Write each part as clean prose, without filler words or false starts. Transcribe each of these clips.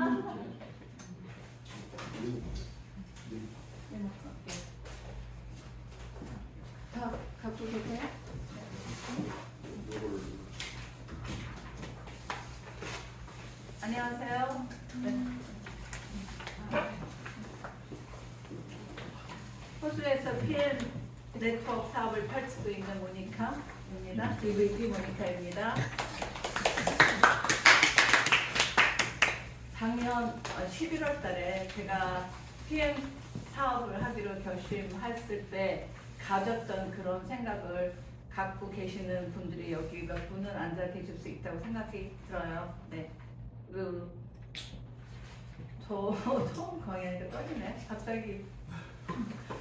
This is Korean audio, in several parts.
다 갖고 계세요? 안녕하세요. 네. 호주에서 PM 네트워크 사업을 펼치고 있는 모니카입니다. DVP 모니카입니다. 작년 11월 달에 제가 PM 사업을 하기로 결심했을 때 가졌던 그런 생각을 갖고 계시는 분들이 여기 몇 분은 앉아 계실 수 있다고 생각이 들어요. 네. 저 처음 강의하니까 떨리네. 갑자기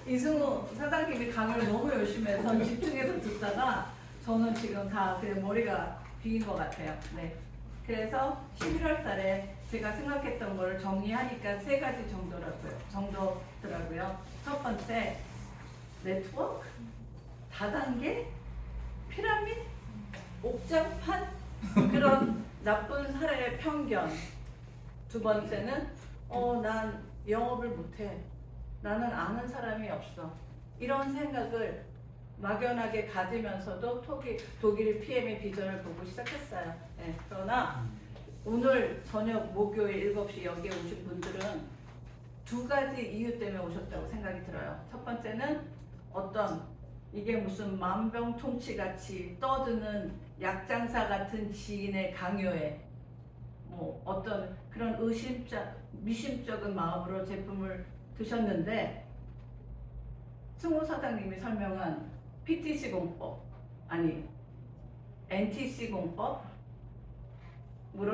이승우 사장님이 강의를 너무 열심히 해서 집중해서 듣다가 저는 지금 다 그냥 머리가 비인 것 같아요. 네. 그래서 11월 달에 제가 생각했던 거를 정리하니까 3가지 정도더라고요. 첫 번째, 네트워크, 다단계, 피라미드, 옥장판, 그런 나쁜 사례의 편견. 두 번째는 난 영업을 못해. 나는 아는 사람이 없어. 이런 생각을 막연하게 가지면서도 독일 PM의 비전을 보고 시작했어요. 네, 그러나 오늘 저녁 목요일 7시 여기에 오신 분들은 2가지 이유 때문에 오셨다고 생각이 들어요. 첫 번째는 이게 무슨 만병통치같이 떠드는 약장사 같은 지인의 강요에 어떤 그런 미심쩍은 마음으로 제품을 드셨는데, 승호 사장님이 설명한 PTC 공법, NTC 공법으로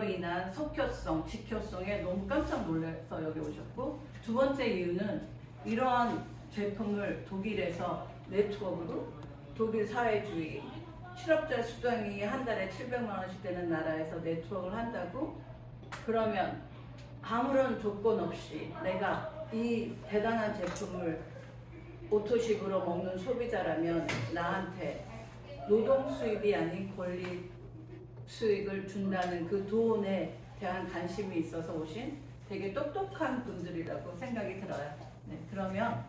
인한 석효성, 직효성에 너무 깜짝 놀라서 여기 오셨고, 두 번째 이유는 이러한 제품을 독일에서 네트워크로 독일 사회주의, 실업자 수당이 한 달에 700만 원씩 되는 나라에서 네트워크를 한다고 그러면 아무런 조건 없이 내가 이 대단한 제품을 오토식으로 먹는 소비자라면 나한테 노동 수입이 아닌 권리 수익을 준다는 그 돈에 대한 관심이 있어서 오신 되게 똑똑한 분들이라고 생각이 들어요. 네, 그러면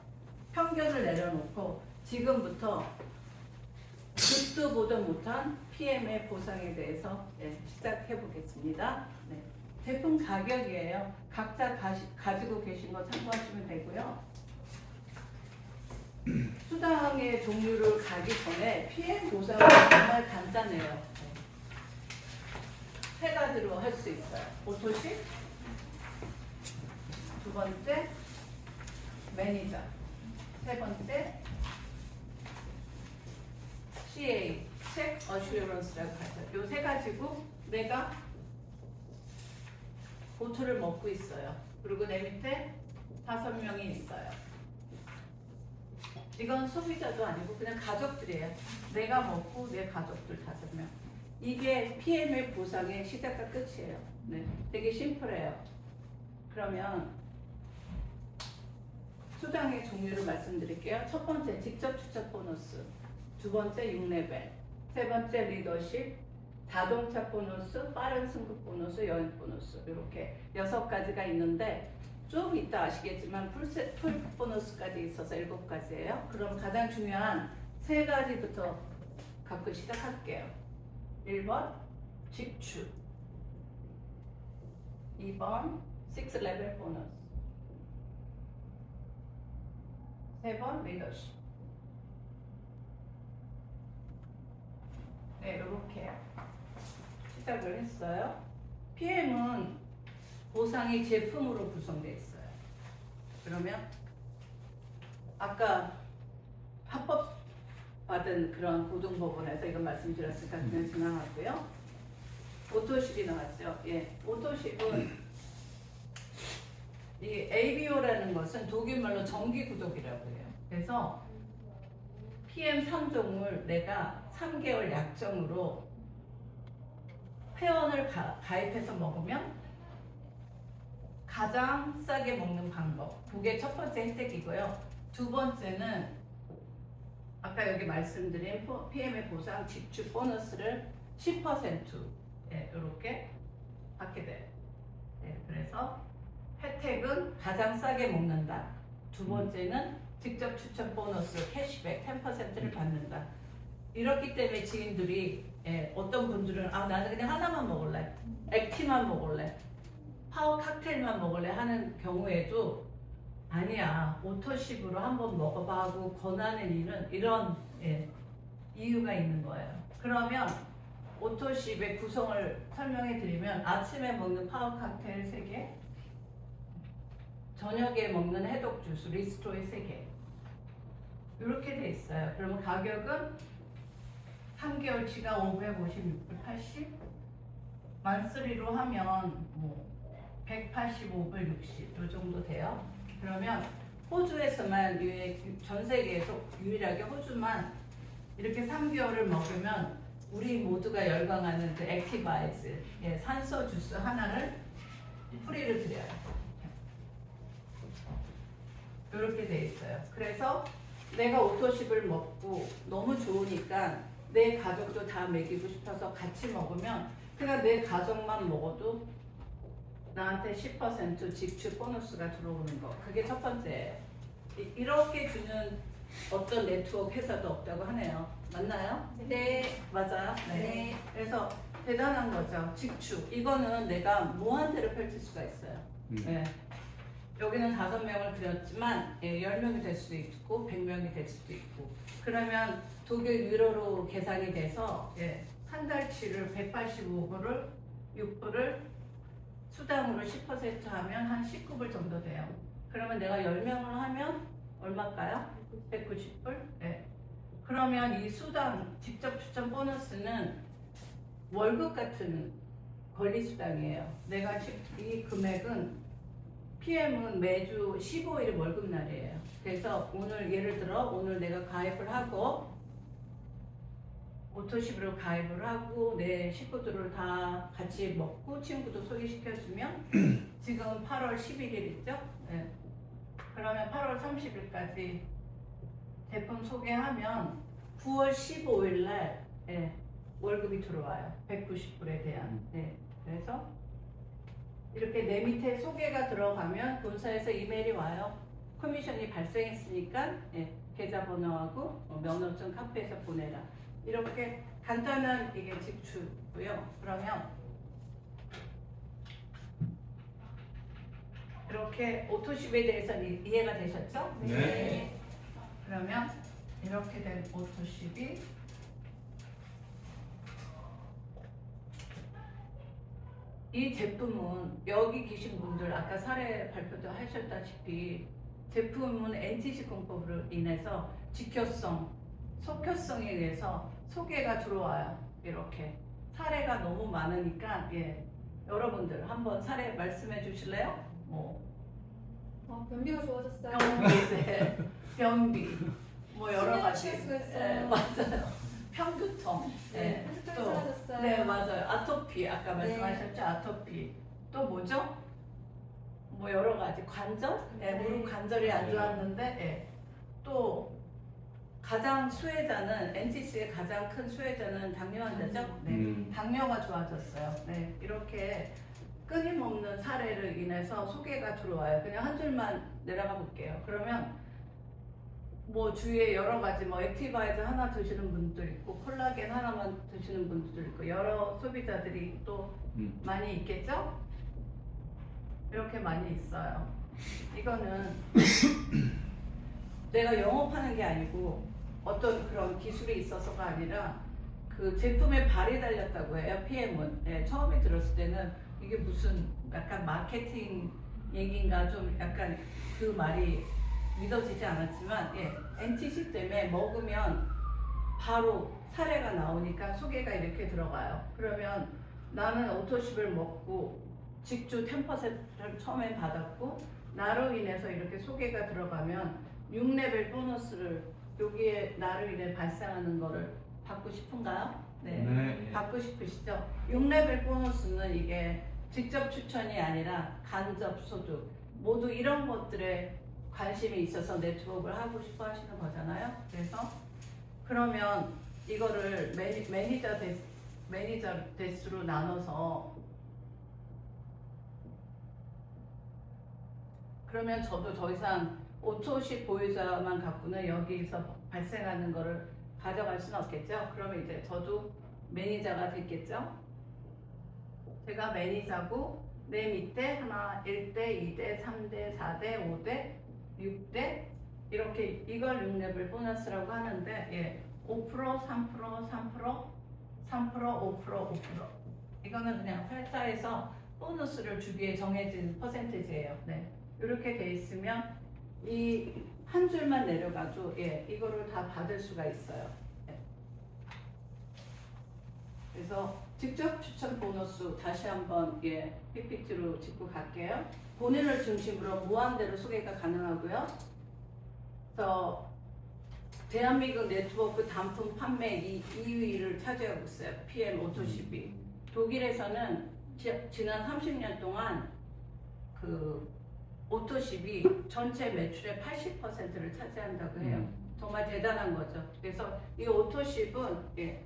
편견을 내려놓고 지금부터 듣도 보도 못한 PM의 보상에 대해서 시작해 보겠습니다. 네. 제품 가격이에요. 각자 가지고 계신 거 참고하시면 되고요. 수당의 종류를 가기 전에 PM 보상은 정말 간단해요. 3가지로 할 수 있어요. 오토식, 두 번째 매니저, 세 번째 CA, Check Assurance라고 하죠. 요 3가지고 내가 오토를 먹고 있어요. 그리고 내 밑에 5명이 있어요. 이건 소비자도 아니고 그냥 가족들이에요. 내가 먹고 내 가족들 5명. 이게 PM의 보상의 시작과 끝이에요. 네, 되게 심플해요. 그러면 수당의 종류를 말씀드릴게요. 첫 번째, 직접 추적 보너스. 두 번째, 6레벨. 세 번째, 리더십. 자동차 보너스, 빠른 승급 보너스, 여행 보너스. 이렇게 6가지가 있는데 좀 이따 아시겠지만 풀 보너스까지 있어서 7가지예요. 그럼 가장 중요한 3가지부터 갖고 시작할게요. 1번 직출, 2번 6레벨 보너스, 3번 리더십. 네, 이렇게 시작을 했어요. PM은 보상이 제품으로 구성되어 있어요. 그러면 아까 합법 받은 그런 고등법원에서 이건 말씀드렸으니까 그냥 지나가고요. 오토식이 나왔죠. 예, 오토식은 이 ABO라는 것은 독일말로 정기구독이라고 해요. 그래서 PM 3종을 내가 3개월 약정으로 회원을 가입해서 먹으면 가장 싸게 먹는 방법. 그게 첫 번째 혜택이고요. 두 번째는 아까 여기 말씀드린 PM의 보상 직주 보너스를 10% 이렇게 받게 돼요. 네, 그래서 혜택은 가장 싸게 먹는다. 두 번째는 직접 추천 보너스 캐시백 10%를 받는다. 이렇기 때문에 지인들이 어떤 분들은 나는 그냥 하나만 먹을래, 액티만 먹을래, 파워 칵테일만 먹을래 하는 경우에도 아니야, 오토십으로 한번 먹어봐 하고 권하는 일은 이런 이유가 있는 거예요. 그러면 오토십의 구성을 설명해 드리면 아침에 먹는 파워 칵테일 3개, 저녁에 먹는 해독 주스 리스토이 3개 이렇게 돼 있어요. 그러면 가격은 3개월치가 556불 80, 만쓰리로 하면 뭐 185불 60 이 정도 돼요. 그러면 호주에서만 전 세계에서 유일하게 호주만 이렇게 3개월을 먹으면 우리 모두가 열광하는 그 액티바이즈 산소 주스 하나를 프리를 드려요. 이렇게 돼 있어요. 그래서 내가 오토십을 먹고 너무 좋으니까 내 가족도 다 먹이고 싶어서 같이 먹으면 그냥 내 가족만 먹어도 나한테 10% 직주 보너스가 들어오는 거. 그게 첫 번째예요. 이렇게 주는 어떤 네트워크 회사도 없다고 하네요. 맞나요? 네. 맞아요? 네. 그래서 대단한 거죠. 직주. 이거는 내가 무한대로 펼칠 수가 있어요. 네. 여기는 5명을 그렸지만 10명이 될 수도 있고 100명이 될 수도 있고 그러면 독일 유로로 계산이 돼서 한 달치를 185불을 6불을 수당으로 10% 하면 한 19불 정도 돼요. 그러면 내가 10명을 하면 얼마일까요? 190불? 네. 그러면 이 수당 직접 추천 보너스는 월급 같은 권리 수당이에요. 내가 이 금액은 PM은 매주 15일 월급날이에요. 그래서 오늘 예를 들어 오늘 내가 가입을 하고 오토십으로 가입을 하고 내 식구들을 다 같이 먹고 친구도 소개시켜주면 지금 8월 11일 있죠? 네. 그러면 8월 30일까지 제품 소개하면 9월 15일 날 월급이 들어와요. 190불에 대한. 네. 그래서 이렇게 내 밑에 소개가 들어가면 본사에서 이메일이 와요. 커미션이 발생했으니까 계좌번호하고 면허증 카페에서 보내라. 이렇게 간단한 이게 직주고요. 그러면 이렇게 오토십에 대해서는 이해가 되셨죠? 네. 그러면 이렇게 된 오토십이 이 제품은 여기 계신 분들 아까 사례 발표도 하셨다시피 제품은 NTC 공법으로 인해서 직효성, 속효성에 의해서 소개가 들어와요. 이렇게 사례가 너무 많으니까 여러분들 한번 사례 말씀해 주실래요? 변비가 좋아졌어요. 변비, 뭐 여러 가지. 수가 있어요. 맞아요. 편두통. 한두통이 사라졌어요. 네, 맞아요. 아토피 아까 네. 말씀하셨죠? 아토피. 또 뭐죠? 뭐 여러 가지 관절? 무릎 관절이 안 좋았는데 또 가장 수혜자는 NTC의 가장 큰 수혜자는 당뇨 환자죠? 네. 당뇨가 좋아졌어요. 네. 이렇게 끊임없는 사례를 인해서 소개가 들어와요. 그냥 한 줄만 내려가 볼게요. 그러면 뭐 주위에 여러 가지 뭐 액티바이저 하나 드시는 분도 있고 콜라겐 하나만 드시는 분도 있고 여러 소비자들이 또 많이 있겠죠? 이렇게 많이 있어요. 이거는 내가 영업하는 게 아니고 어떤 그런 기술이 있어서가 아니라 그 제품에 발이 달렸다고 해요. PM은 처음에 들었을 때는 이게 무슨 약간 마케팅 얘기인가 좀 약간 그 말이 믿어지지 않았지만 NTC 때문에 먹으면 바로 사례가 나오니까 소개가 이렇게 들어가요. 그러면 나는 오토십을 먹고 직주 10%를 처음에 받았고 나로 인해서 이렇게 소개가 들어가면 6레벨 보너스를 여기에 나로 인해 발생하는 거를 받고 싶은가요? 네. 받고 싶으시죠? 6레벨 보너스는 이게 직접 추천이 아니라 간접 소득 모두 이런 것들에 관심이 있어서 네트워크를 하고 싶어 하시는 거잖아요. 그래서 그러면 이거를 매니저 대수로 나눠서 그러면 저도 더 이상 오토식 보유자만 갖고는 여기서 발생하는 거를 가져갈 수는 없겠죠. 그러면 이제 저도 매니저가 됐겠죠. 제가 매니저고 내 밑에 하나 1대, 2대, 3대, 4대, 5대, 6대 이렇게 이걸 6레벨 보너스라고 하는데 예, 5%, 3%, 3%, 3%, 5%, 5%. 이거는 그냥 회사에서 보너스를 주기에 정해진 퍼센티지예요. 네. 이렇게 돼 있으면 이 한 줄만 내려가도 예, 이거를 다 받을 수가 있어요. 네. 그래서 직접 추천 보너스 다시 한번 예, PPT로 짚고 갈게요. 본인을 중심으로 무한대로 소개가 가능하고요. 그래서 대한민국 네트워크 단품 판매 2위를 차지하고 있어요. PM 오토십이. 독일에서는 지난 30년 동안 그 오토십이 전체 매출의 80%를 차지한다고 해요. 정말 대단한 거죠. 그래서 이 오토십은 예,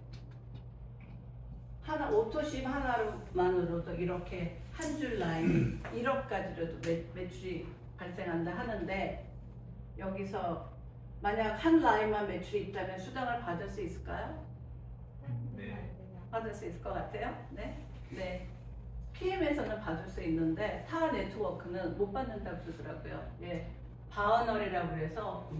오토십 하나로만으로도 이렇게 한 줄 라인이 1억까지로도 매출이 발생한다 하는데 여기서 만약 한 라인만 매출이 있다면 수당을 받을 수 있을까요? 네. 받을 수 있을 것 같아요. 네. 네. PM에서는 받을 수 있는데 타 네트워크는 못 받는다고 그러더라고요. 예. 바우너리라고 그래서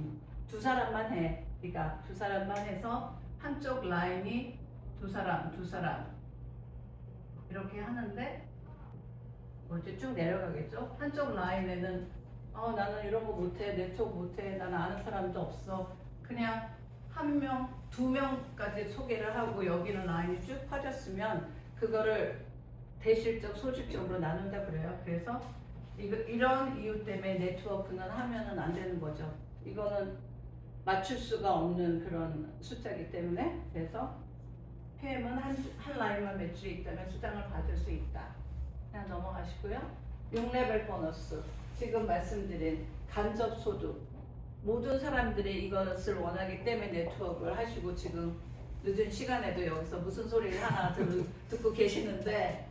두 사람만 해. 그러니까 두 사람만 해서 한쪽 라인이 두 사람 이렇게 하는데 이제 쭉 내려가겠죠. 한쪽 라인에는 나는 이런 거 못해, 네트워크 못해, 나는 아는 사람도 없어. 그냥 한 명, 두 명까지 소개를 하고 여기는 라인이 쭉 퍼졌으면 그거를 대실적, 소실적으로 나눈다 그래요. 그래서 이런 이유 때문에 네트워크는 하면은 안 되는 거죠. 이거는 맞출 수가 없는 그런 숫자이기 때문에 그래서 PM은 한 라인만 매출이 있다면 수당을 받을 수 있다. 그냥 넘어가시고요. 6레벨 보너스. 지금 말씀드린 간접 소득. 모든 사람들이 이것을 원하기 때문에 네트워크를 하시고 지금 늦은 시간에도 여기서 무슨 소리를 하나 듣고 계시는데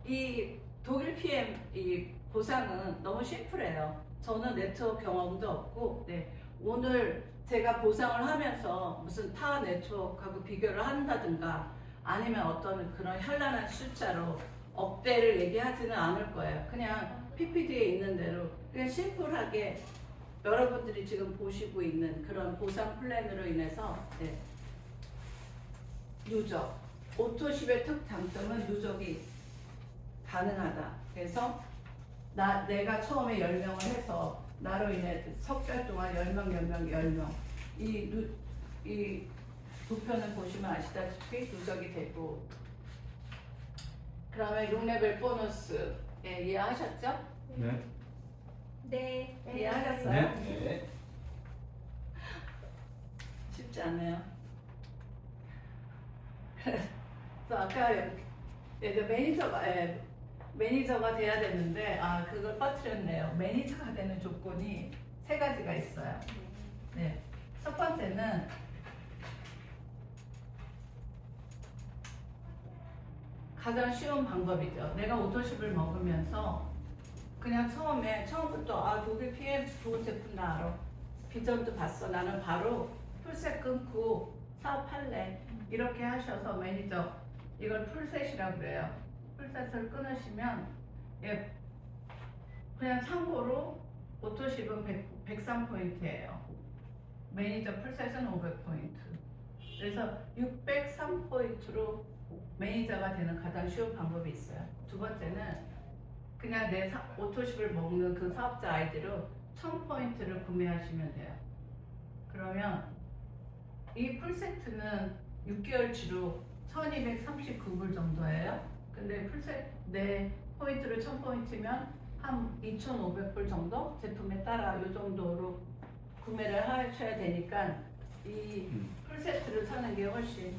이 독일 PM 이 보상은 너무 심플해요. 저는 네트워크 경험도 없고 네, 오늘 제가 보상을 하면서 무슨 타 네트워크하고 비교를 한다든가 아니면 어떤 그런 현란한 숫자로 억대를 얘기하지는 않을 거예요. 그냥 PPT에 있는 대로 그냥 심플하게 여러분들이 지금 보시고 있는 그런 보상 플랜으로 인해서 네, 누적 오토십의 특장점은 누적이 가능하다. 그래서 내가 처음에 10명을 해서 나로 인해 석 달 동안 10명 이 부표는 보시면 아시다시피 누적이 되고 그러면 6레벨 보너스 예, 이해하셨죠? 네. 네. 이해하셨어요? 네. 쉽지 않아요. 그래서 아까 매니저가 돼야 되는데 그걸 빠뜨렸네요. 매니저가 되는 조건이 3가지가 있어요. 네. 첫 번째는 가장 쉬운 방법이죠. 내가 오토십을 먹으면서 그냥 처음부터 독일 PM 좋은 제품 나 알아. 비전도 봤어. 나는 바로 풀셋 끊고 사업할래. 이렇게 하셔서 매니저 이걸 풀셋이라고 그래요. 풀셋을 끊으시면 예, 그냥 참고로 오토십은 103포인트예요. 매니저 풀셋은 500포인트. 그래서 603포인트로 매니저가 되는 가장 쉬운 방법이 있어요. 두 번째는 그냥 내 오토십을 먹는 그 사업자 아이디로 1000포인트를 구매하시면 돼요. 그러면 이 풀세트는 6개월치로 1239불 정도예요. 근데 풀세트 내 포인트를 1000포인트면 한 2500불 정도 제품에 따라 이 정도로 구매를 하셔야 되니까 이 풀세트를 사는 게 훨씬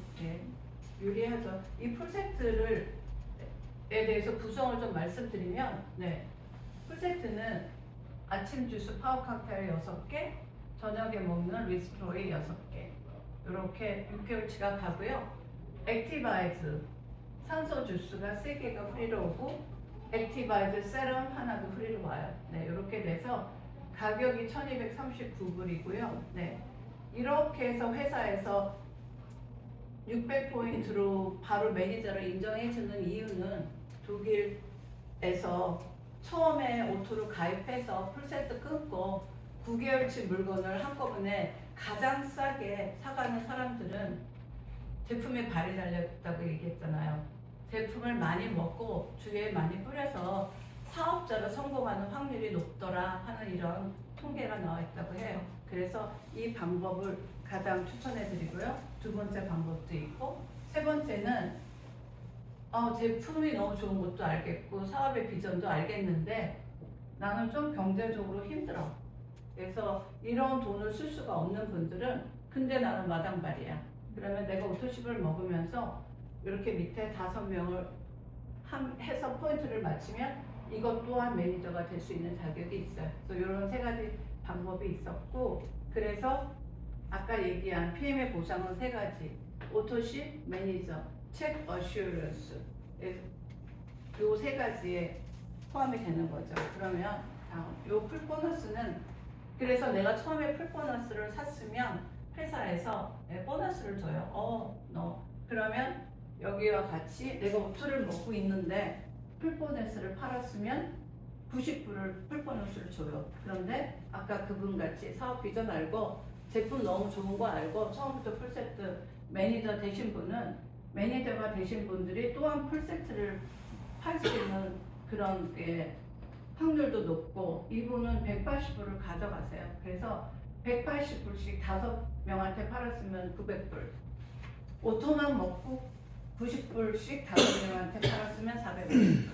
유리하죠. 이 풀세트를 대해서 구성을 좀 말씀드리면 풀세트는 아침 주스 파워 칵테일 6개, 저녁에 먹는 리스토리 6개 이렇게 6개월치가 가고요. 액티바이즈 산소 주스가 3개가 프리로 오고 액티바이즈 세럼 하나도 프리로 와요. 네, 이렇게 돼서 가격이 1239불이고요. 네. 이렇게 해서 회사에서 600포인트로 바로 매니저를 인정해주는 이유는 독일에서 처음에 오토로 가입해서 풀세트 끊고 9개월치 물건을 한꺼번에 가장 싸게 사가는 사람들은 제품에 발이 달렸다고 얘기했잖아요. 제품을 많이 먹고 주위에 많이 뿌려서 사업자로 성공하는 확률이 높더라 하는 이런 통계가 나와 있다고 해요. 그래서 이 방법을 가장 추천해 드리고요. 두 번째 방법도 있고, 세 번째는 제품이 너무 좋은 것도 알겠고 사업의 비전도 알겠는데 나는 좀 경제적으로 힘들어. 그래서 이런 돈을 쓸 수가 없는 분들은 근데 나는 마당발이야. 그러면 내가 오토십을 먹으면서 이렇게 밑에 5명을 해서 포인트를 맞추면 이것 또한 매니저가 될 수 있는 자격이 있어요. 그래서 이런 세 가지 방법이 있었고, 그래서 아까 얘기한 PM의 보상은 세 가지: 오토십, 매니저, 책 어슈런스. 이 세 가지에 포함이 되는 거죠. 그러면 이 풀보너스는, 그래서 내가 처음에 풀보너스를 샀으면 회사에서 보너스를 줘요. 그러면 여기와 같이 내가 오토를 먹고 있는데 풀보너스를 팔았으면 90불을 풀보너스를 줘요. 그런데 아까 그분같이 사업 비전 알고 제품 너무 좋은 거 알고 처음부터 풀세트 매니저 되신 분은, 매니저가 되신 분들이 또한 풀세트를 팔 수 있는 그런 확률도 높고, 이분은 180불을 가져가세요. 그래서 180불씩 5명한테 팔았으면 900불, 오토만 먹고 90불씩 5명한테 팔았으면 450불.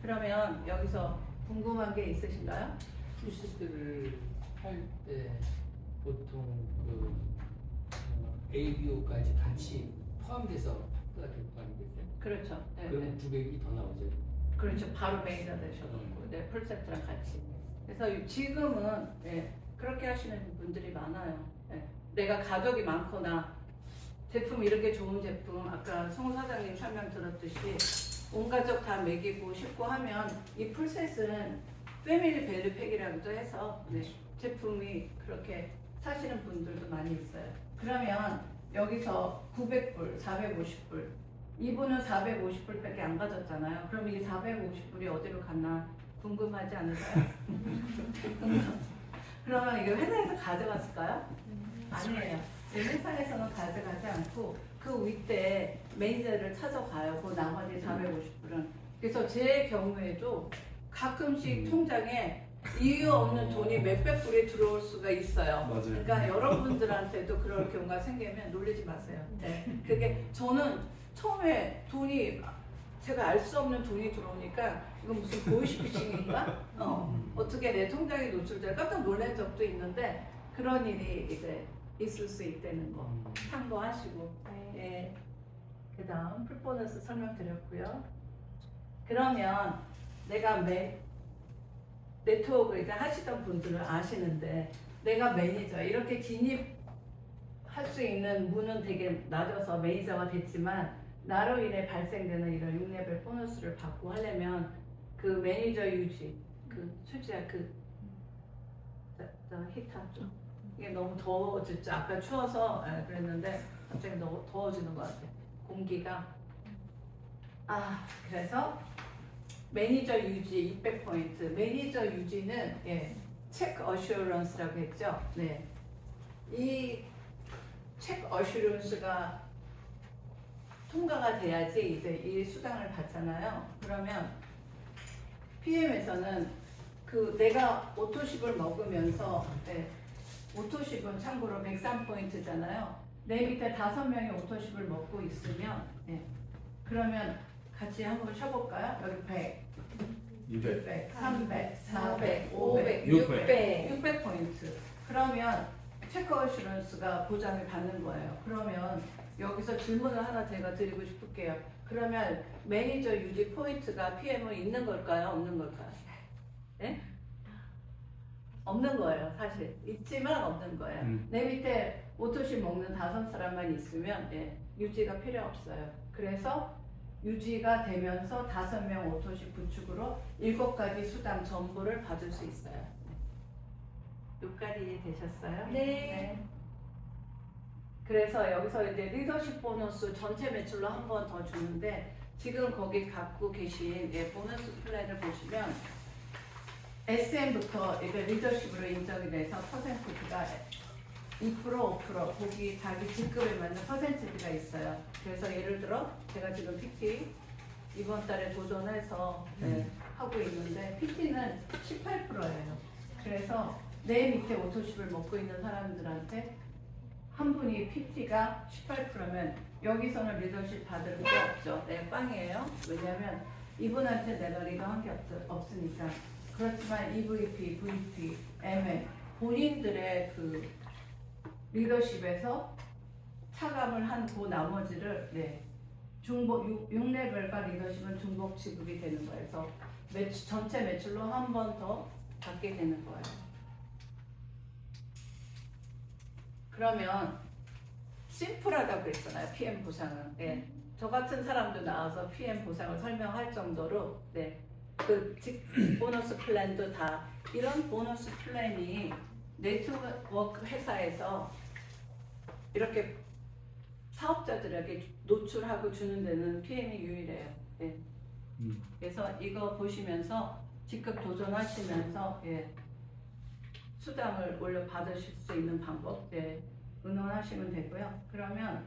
그러면 여기서 궁금한 게 있으신가요? 풀세트를 할 때 보통 ABO까지 같이 포함돼서 파트가 될 거 아니겠어요? 그렇죠. 네, 그러면 900이 더 나오죠. 그렇죠. 바로 매니저 되셔갖고, 네, 풀세트랑 같이. 그래서 지금은 그렇게 하시는 분들이 많아요. 내가 가족이 많거나 제품 이렇게 좋은 제품, 아까 송 사장님 설명 들었듯이 온 가족 다 먹이고 싶고 하면 이 풀셋은 패밀리 밸류 팩이라고도 해서 제품이 그렇게 사시는 분들도 많이 있어요. 그러면 여기서 900불, 450불, 이분은 450불밖에 안 가졌잖아요. 그럼 이 450불이 어디로 갔나 궁금하지 않으세요? 그러면 이게 회사에서 가져갔을까요? 아니에요. 회사에서는 가져가지 않고 그 윗대 매니저를 찾아가요. 그 나머지 450불은. 그래서 제 경우에도 가끔씩 통장에 이유 없는 돈이 몇백 불이 들어올 수가 있어요. 맞아요. 그러니까 여러분들한테도 그럴 경우가 생기면 놀리지 마세요. 그게 저는 처음에 돈이, 제가 알 수 없는 돈이 들어오니까 이건 무슨 보이스피싱인가? 어떻게 내 통장에 노출돼 깜짝 놀란 적도 있는데, 그런 일이 이제 있을 수 있다는 거 참고하시고. 그 다음 풀보너스 설명드렸고요. 그러면 내가 네트워크 이제 하시던 분들은 아시는데, 내가 매니저 이렇게 진입할 수 있는 문은 되게 낮아서 매니저가 됐지만 나로 인해 발생되는 이런 6레벨 보너스를 받고 하려면 그 매니저 유지, 그 수지야 히터 좀, 이게 너무 더워졌죠. 아까 추워서 그랬는데 갑자기 너무 더워지는 것 같아. 공기가. 그래서 매니저 유지 200포인트. 매니저 유지는 체크 어슈런스라고 했죠. 네. 이 체크 어슈런스가 통과가 돼야지 이제 이 수당을 받잖아요. 그러면 PM에서는 내가 오토십을 먹으면서, 오토십은 참고로 103포인트잖아요. 내 밑에 5명이 오토십을 먹고 있으면, 그러면 같이 한번 쳐볼까요? 여기 100, 600, 300, 400, 500, 600포인트. 그러면 체크 어슈런스가 보장을 받는 거예요. 그러면 여기서 질문을 하나 제가 드리고 싶을게요. 그러면 매니저 유지 포인트가 PM은 있는 걸까요? 없는 걸까요? 없는 거예요, 사실. 있지만 없는 거예요. 내 밑에 오토십 먹는 5사람만 있으면 유지가 필요 없어요. 그래서 유지가 되면서 5명 오토십 구축으로 7가지 수당 전부를 받을 수 있어요. 여기까지 되셨어요? 네. 그래서 여기서 이제 리더십 보너스 전체 매출로 한 번 더 주는데 지금 거기 갖고 계신 보너스 플랜을 보시면 SM부터 이게 리더십으로 인정이 돼서 퍼센티지가 2%, 5% 거기 자기 직급에 맞는 퍼센티지가 있어요. 그래서 예를 들어 제가 지금 PT 이번 달에 도전해서 하고 있는데 PT는 18%예요. 그래서 내 밑에 오토십을 먹고 있는 사람들한테 한 분이 PT가 18%면 여기서는 리더십 받을 게 없죠. 내 빵이에요. 왜냐하면 이분한테 내가 리더한 게 없으니까. 그렇지만 EVP, VP, ML 본인들의 그 리더십에서 차감을 한 그 나머지를 중복 6레벨과 리더십은 중복 지급이 되는 거예요. 그래서 전체 매출로 한 번 더 받게 되는 거예요. 그러면 심플하다고 그랬잖아요. PM 보상은. 저 같은 사람도 나와서 PM 보상을 설명할 정도로 그 보너스 플랜도 다 이런 보너스 플랜이 네트워크 회사에서 이렇게 사업자들에게 노출하고 주는 데는 PM이 유일해요. 그래서 이거 보시면서 직접 도전하시면서 수당을 올려 받으실 수 있는 방법 응원하시면 되고요. 그러면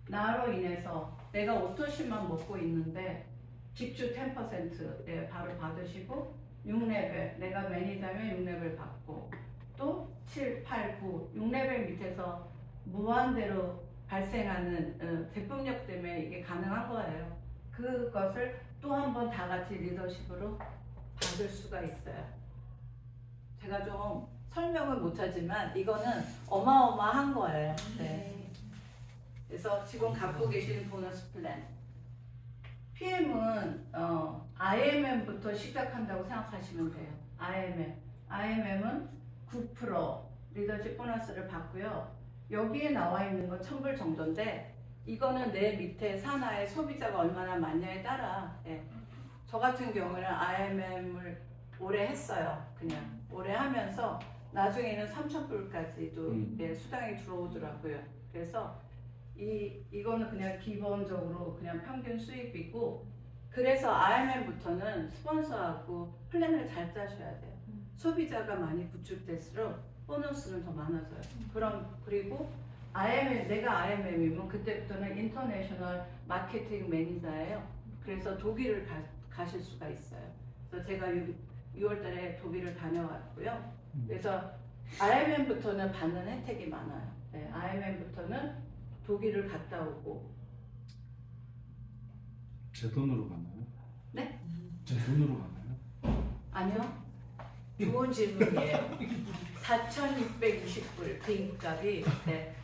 나로 인해서 내가 오토십만 먹고 있는데 직주 10% 바로 받으시고 6레벨 내가 매니저면 6레벨 받고 또 7, 8, 9 6레벨 밑에서 무한대로 발생하는 제품력 때문에 이게 가능한 거예요. 그것을 또 한 번 다 같이 리더십으로 받을 수가 있어요. 제가 좀 설명을 못하지만 이거는 어마어마한 거예요. 그래서 지금 갖고 계신 보너스 플랜 PM은 IMM부터 시작한다고 생각하시면 돼요. IMM은 9% 리더십 보너스를 받고요. 여기에 나와 있는 건 1,000불 정도인데 이거는 내 밑에 산하의 소비자가 얼마나 많냐에 따라 저 같은 경우는 IMM을 오래 했어요. 그냥 오래 하면서 나중에는 3,000불까지도 수당이 들어오더라고요. 그래서 이거는 그냥 기본적으로 그냥 평균 수입이고 그래서 IMM부터는 스폰서하고 플랜을 잘 짜셔야 돼요. 소비자가 많이 구축될수록 보너스는 더 많아져요. 그리고 내가 IMM이면 그때부터는 인터내셔널 마케팅 매니저예요. 그래서 독일을 가실 수가 있어요. 그래서 제가 6월 달에 독일을 다녀왔고요. 그래서 IMM부터는 받는 혜택이 많아요. IMM부터는 독일을 갔다 오고. 제 돈으로 가나요? 네? 제 돈으로 가나요? 아니요. 좋은 질문이에요. 4,620불 비행값이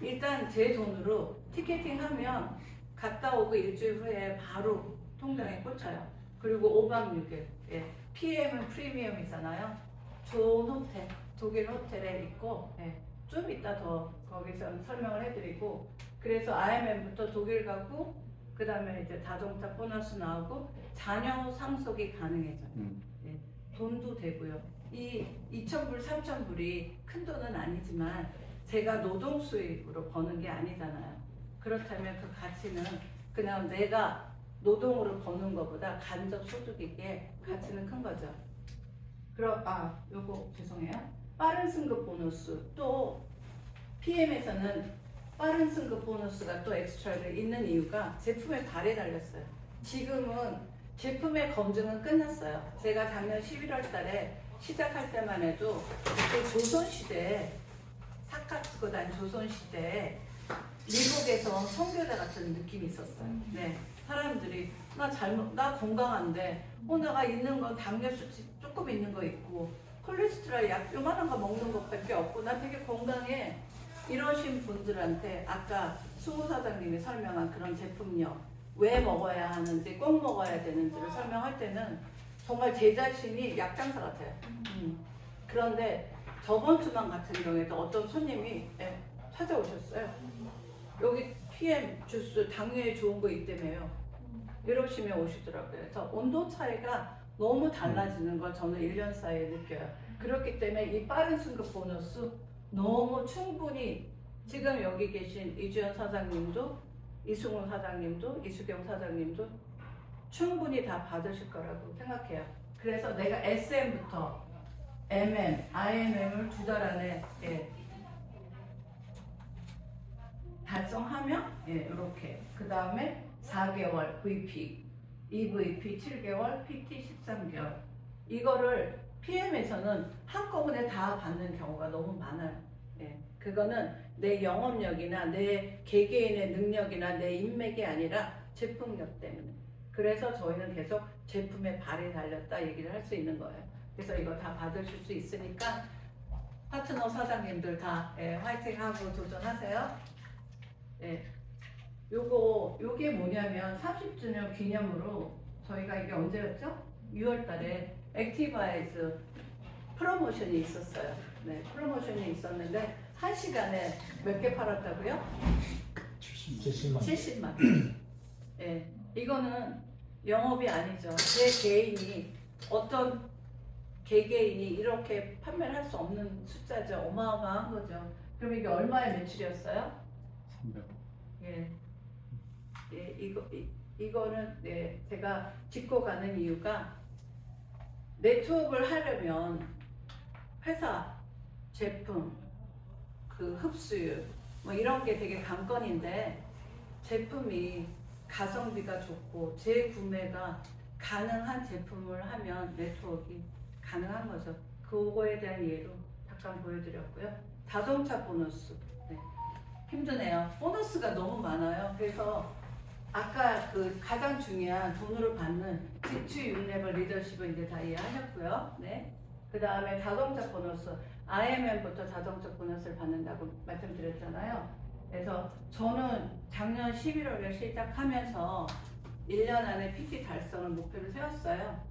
일단 제 돈으로 티켓팅 하면 갔다 오고 일주일 후에 바로 통장에 꽂혀요. 그리고 5박 6일 PM은 프리미엄이잖아요. 좋은 호텔, 독일 호텔에 있고 좀 이따 더 거기서 설명을 해드리고 그래서 IMM부터 독일 가고 그 다음에 이제 자동차 보너스 나오고 자녀 상속이 가능해져요. 돈도 되고요. 이 2,000불, 3,000불이 큰 돈은 아니지만 제가 노동 수입으로 버는 게 아니잖아요. 그렇다면 그 가치는 그냥 내가 노동으로 버는 것보다 간접 소득이기에 가치는 큰 거죠. 요거 죄송해요. 빠른 승급 보너스 또 PM에서는 빠른 승급 보너스가 또 엑스트라로 있는 이유가 제품의 발에 달렸어요. 지금은 제품의 검증은 끝났어요. 제가 작년 11월 달에 시작할 때만 해도 그때 조선시대에 사카 쓰고 다닌 조선시대에 미국에서 선교자 같은 느낌이 있었어요. 사람들이 나 건강한데 내가 있는 건 당뇨 수치 조금 있는 거 있고 콜레스테롤 약 요만한 거 먹는 것밖에 없고 나 되게 건강해 이러신 분들한테 아까 승우 사장님이 설명한 그런 제품력 왜 먹어야 하는지 꼭 먹어야 되는지를 설명할 때는 정말 제 자신이 약장사 같아요. 그런데 저번 주만 같은 경우에도 어떤 손님이 찾아오셨어요. 여기 PM 주스 당뇨에 좋은 거 있다며요. 이러시면 오시더라고요. 그래서 온도 차이가 너무 달라지는 걸 저는 1년 사이에 느껴요. 그렇기 때문에 이 빠른 승급 보너스 너무 충분히 지금 여기 계신 이주연 사장님도 이승훈 사장님도 이수경 사장님도 충분히 다 받으실 거라고 생각해요. 그래서 내가 SM부터 MM, IMM을 2달 안에 달성하면 이렇게 그 다음에 4개월 VP, EVP 7개월, PT 13개월 이거를 PM에서는 한꺼번에 다 받는 경우가 너무 많아요. 그거는 내 영업력이나 내 개개인의 능력이나 내 인맥이 아니라 제품력 때문에. 그래서 저희는 계속 제품에 발이 달렸다 얘기를 할 수 있는 거예요. 그래서 이거 다 받으실 수 있으니까 파트너 사장님들 다 화이팅하고 도전하세요. 요게 뭐냐면 30주년 기념으로 저희가 이게 언제였죠? 6월달에 액티바이즈 프로모션이 있었어요. 프로모션이 있었는데 1시간에 몇 개 팔았다고요? 70만. 이거는 영업이 아니죠. 제 개인이 어떤 개개인이 이렇게 판매를 할 수 없는 숫자죠. 어마어마한 거죠. 그럼 이게 얼마의 매출이었어요? 300억. 이거는 제가 짚고 가는 이유가 네트워크를 하려면 회사, 제품, 그 흡수율 뭐 이런 게 되게 관건인데 제품이 가성비가 좋고 재구매가 가능한 제품을 하면 네트워크가 가능한 거죠. 그거에 대한 예로 잠깐 보여드렸고요. 자동차 보너스. 힘드네요. 보너스가 너무 많아요. 그래서 아까 그 가장 중요한 돈으로 받는 지추 6레벨 리더십을 이제 다 이해하셨고요. 그 다음에 자동차 보너스, IMM부터 자동차 보너스를 받는다고 말씀드렸잖아요. 그래서 저는 작년 11월에 시작하면서 1년 안에 PT 달성을 목표로 세웠어요.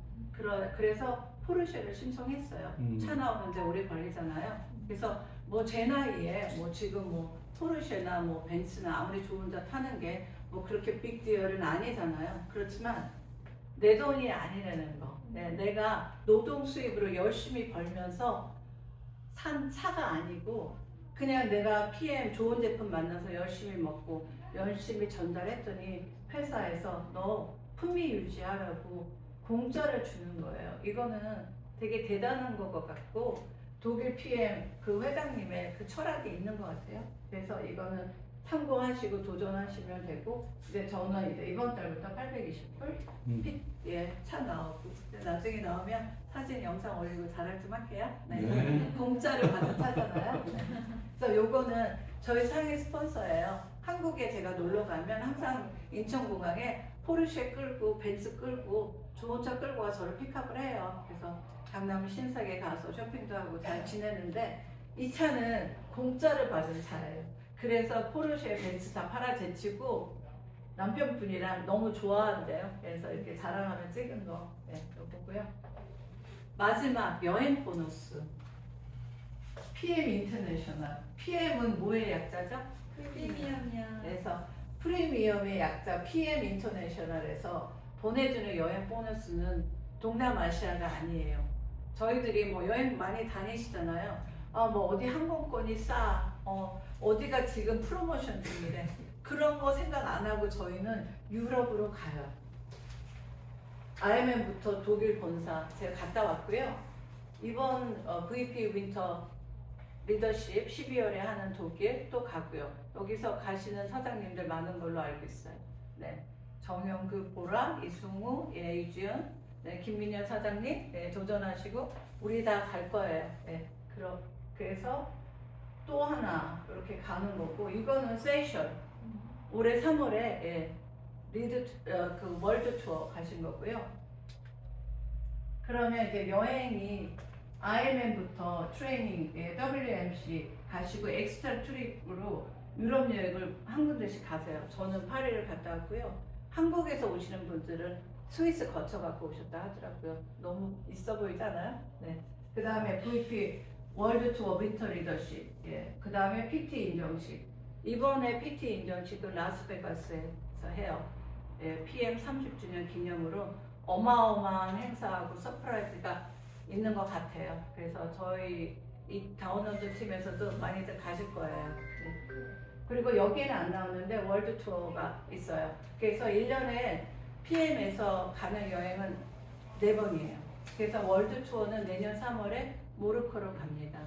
그래서 포르쉐를 신청했어요. 차 나오는데 오래 걸리잖아요. 그래서 뭐 제 나이에 뭐 지금 뭐 포르쉐나 뭐 벤츠나 아무리 좋은 차 타는 게 뭐 그렇게 빅디얼은 아니잖아요. 그렇지만 내 돈이 아니라는 거. 내가 노동 수입으로 열심히 벌면서 산 차가 아니고 그냥 내가 PM 좋은 제품 만나서 열심히 먹고 열심히 전달했더니 회사에서 너 품위 유지하라고 공짜를 주는 거예요. 이거는 되게 대단한 것 같고 독일 PM 그 회장님의 그 철학이 있는 것 같아요. 그래서 이거는 참고하시고 도전하시면 되고 이제 저는 이제 이번 달부터 820불 차 나오고 나중에 나오면 사진 영상 올리고 자랑 좀 할게요. 공짜로 받은 차잖아요. 그래서 요거는 저희 상위 스폰서예요. 한국에 제가 놀러 가면 항상 인천공항에 포르쉐 끌고 벤츠 끌고 좋은 차 끌고 와 저를 픽업을 해요. 그래서 강남 신사에 가서 쇼핑도 하고 잘 지내는데 이 차는 공짜를 받은 차예요. 그래서 포르쉐 벤츠 다 팔아 제치고 남편분이랑 너무 좋아한대요. 그래서 이렇게 자랑하면 찍은 거 요거고요. 마지막 여행 보너스 PM 인터내셔널. PM은 뭐의 약자죠? 프리미엄이요. 그래서 프리미엄의 약자 PM 인터내셔널에서 보내주는 여행 보너스는 동남아시아가 아니에요. 저희들이 뭐 여행 많이 다니시잖아요. 뭐 어디 항공권이 싸, 어디가 지금 프로모션 중이래. 그런 거 생각 안 하고 저희는 유럽으로 가요. IMM부터 독일 본사 제가 갔다 왔고요. 이번 VP 윈터 리더십 12월에 하는 독일 또 가고요. 여기서 가시는 사장님들 많은 걸로 알고 있어요. 정영규 보라, 이승우, 이주연, 김민현 사장님 도전하시고 우리 다 갈 거예요. 그래서 또 하나 이렇게 가는 거고 이거는 세션 올해 3월에 그 월드 투어 가신 거고요. 그러면 이제 여행이 IMM부터 트레이닝, WMC 가시고 엑스트라 트립으로 유럽 여행을 한 군데씩 가세요. 저는 파리를 갔다 왔고요. 한국에서 오시는 분들은 스위스 거쳐갖고 오셨다 하더라고요. 너무 있어 보이잖아요. 그 다음에 VP 월드 투어 윈터 리더십, 그 다음에 PT 인정식. 이번에 PT 인정식은 라스베가스에서 해요. 예, PM 30주년 기념으로 어마어마한 행사하고 서프라이즈가 있는 것 같아요. 그래서 저희 이 다운로드 팀에서도 많이들 가실 거예요. 네. 그리고 여기에는 안 나오는데 월드 투어가 있어요. 그래서 1년에 PM에서 가는 여행은 4번이에요. 그래서 월드 투어는 내년 3월에 모로코로 갑니다.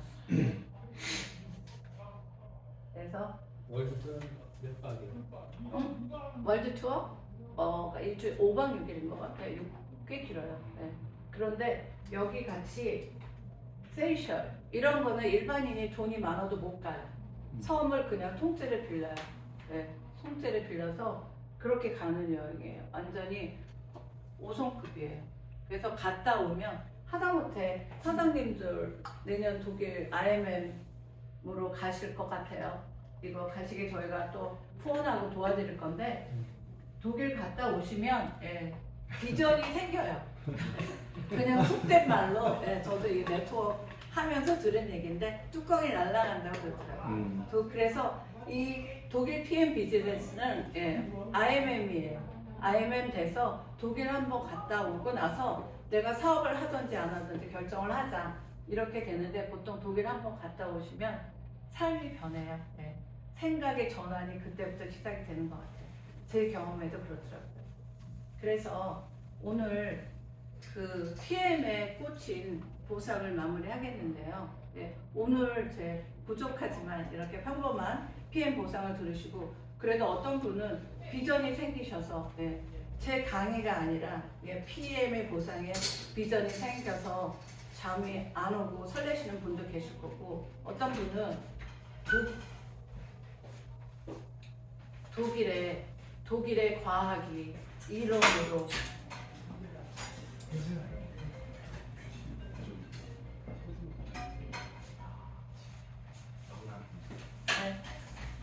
그래서 월드 몇 박이요? 월드 투어 일주일 5박 6일인 것 같아요. 꽤 길어요. 네. 그런데 여기 같이 세이셜 이런 거는 일반인이 돈이 많아도 못 가요. 섬을 그냥 통째를 빌려요. 네. 통째를 빌려서 그렇게 가는 여행이에요. 완전히 5성급이에요. 그래서 갔다 오면 하다못해 사장님들 내년 독일 RMM으로 가실 것 같아요. 이거 가시게 저희가 또 후원하고 도와드릴 건데 독일 갔다 오시면 예, 비전이 생겨요. 그냥 속된 말로 예, 저도 이 네트워크 하면서 들은 얘기인데 뚜껑이 날아간다고 그러더라고요. 그래서 이 독일 PM 비즈니스는 예, IMM이에요. IMM 돼서 독일 한번 갔다 오고 나서 내가 사업을 하든지 안 하든지 결정을 하자 이렇게 되는데 보통 독일 한번 갔다 오시면 삶이 변해요. 예. 생각의 전환이 그때부터 시작이 되는 것 같아요. 제 경험에도 그렇더라고요. 그래서 오늘 그 PM에 꽂힌 보상을 마무리하겠는데요. 예, 오늘 제 부족하지만 이렇게 평범한 PM 보상을 들으시고 그래도 어떤 분은 비전이 생기셔서 예, 제 강의가 아니라 예, PM의 보상에 비전이 생겨서 잠이 안 오고 설레시는 분도 계실 거고 어떤 분은 독일의 과학이 이론으로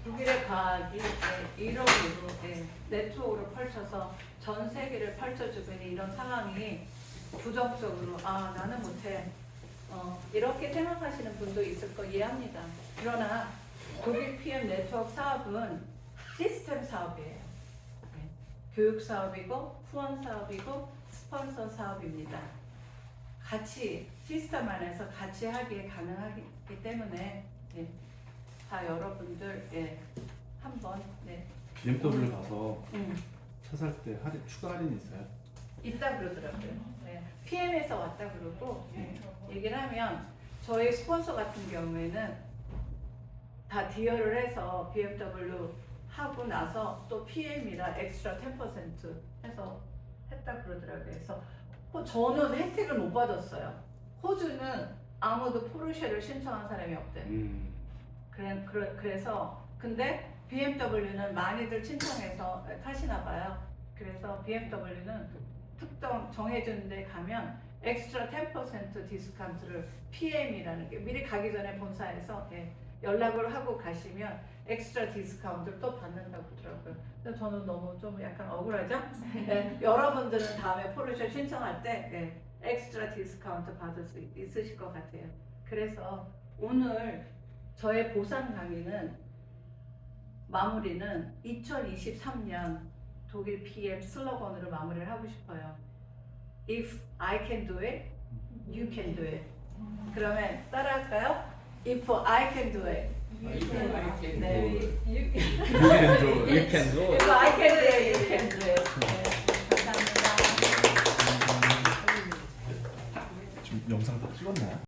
독일의 과학이 이론으로 네트워크로 펼쳐서 전 세계를 펼쳐주고 있는 이런 상황이 부정적으로 나는 못해 이렇게 생각하시는 분도 있을 거 이해합니다. 그러나 독일 PM 네트워크 사업은 시스템 사업이에요. 네. 교육 사업이고 후원 사업이고 스폰서 사업입니다. 같이 시스템 안에서 같이 하기에 가능하기 때문에 네. 다 여러분들 한번 BMW 가서 차 살 때 추가 할인 있어요? 있다 그러더라고요. PM에서 왔다 그러고 얘기를 하면 저희 스폰서 같은 경우에는 다 디어를 해서 BMW 하고 나서 또 PM이라 엑스트라 10% 해서 했다 그러더라고요. 그래서 저는 혜택을 못 받았어요. 호주는 아무도 포르쉐를 신청한 사람이 없대요. 그래서 근데 BMW는 많이들 신청해서 타시나 봐요. 그래서 BMW는 특정 정해진 데 가면 엑스트라 10% 디스카운트를 PM이라는 게 미리 가기 전에 본사에서 연락을 하고 가시면 엑스트라 디스카운트를 또 받는다고 하더라고요. 그래서 저는 너무 좀 약간 억울하죠? 여러분들은 다음에 포르쉐 신청할 때 엑스트라 디스카운트 받을 수 있으실 것 같아요. 그래서 오늘 저의 보상 강의는 마무리는 2023년 독일 PM 슬로건으로 마무리를 하고 싶어요. If I can do it, you can do it. 그러면 따라할까요? If I can do it. If I can 네, do it. You can do it. You can do it. If I can do it, you can do it. 네, 감사합니다. 지금 영상 다 찍었나요?